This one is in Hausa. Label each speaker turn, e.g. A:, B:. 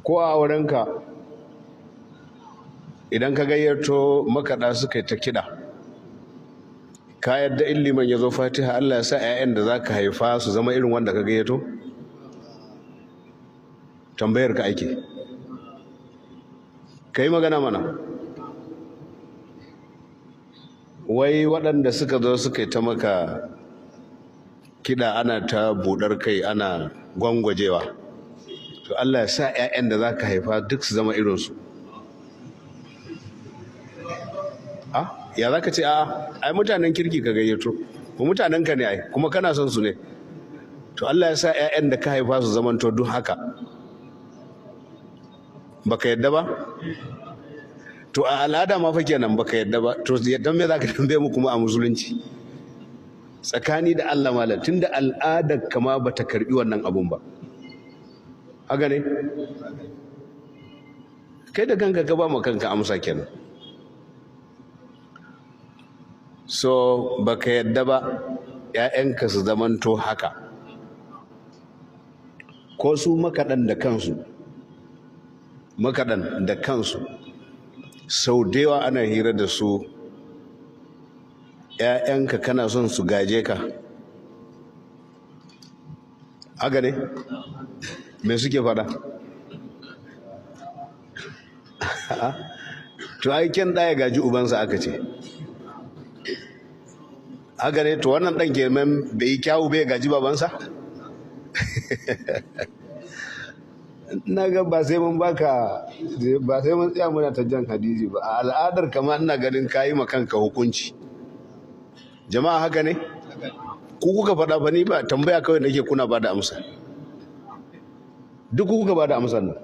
A: ko a aurenka idan ka gayyato makaɗa suka yi ta kiɗa, ka yadda in liman ya zo fatiha Allah ya sa 'ya'yan da za ka haifa su zama irin wanda ka gayyato? Tambayar ka ake, ka yi magana mana. Wai waɗanda suka zo suka yi ta maka kiɗa ana ta buɗar kai ana gwangwajewa, to Allah ya sa 'ya'yan da za ka haifa duk su zama irinsu. Ya za ka ce ai mutanen kirki ka gayyato, ko mutanen ka ne ai kuma kana son su ne, to Allah ya sa 'ya'yan da ka haifa su zamanto duk haka. Baka yadda ba? To a al'ada ma fa kenan baka yadda ba, to yadda me za ka tambaye mu kuma a musulunci? Tsakani da Allah malam, tunda al'adar kama bata karbi wannan abun ba, haka ne? Kai da kanka ka ba mu kanka amsa kenan. So baka yadda ba 'ya'yanka su zamanto haka, ko su makaɗan da kansu sau da yawa ana hira da su, 'ya'yanka kana son su gaje ka, haka ne? Me suke faɗa? To aikin ɗaya gaji ubansa aka ce, haka ne? To wannan ɗan ke bai yi kyawu bai gaji babansa? Na ga ba sai mun tsaya muna ta jan hadisi ba, a al'adar kama ina ganin kayi ma kanka hukunci. Jama'a haka ne? Ku kuka faɗa fa, ni ba tambaya kawai nake, kuna ba da amsa. Duk kuka ba da amsar nan.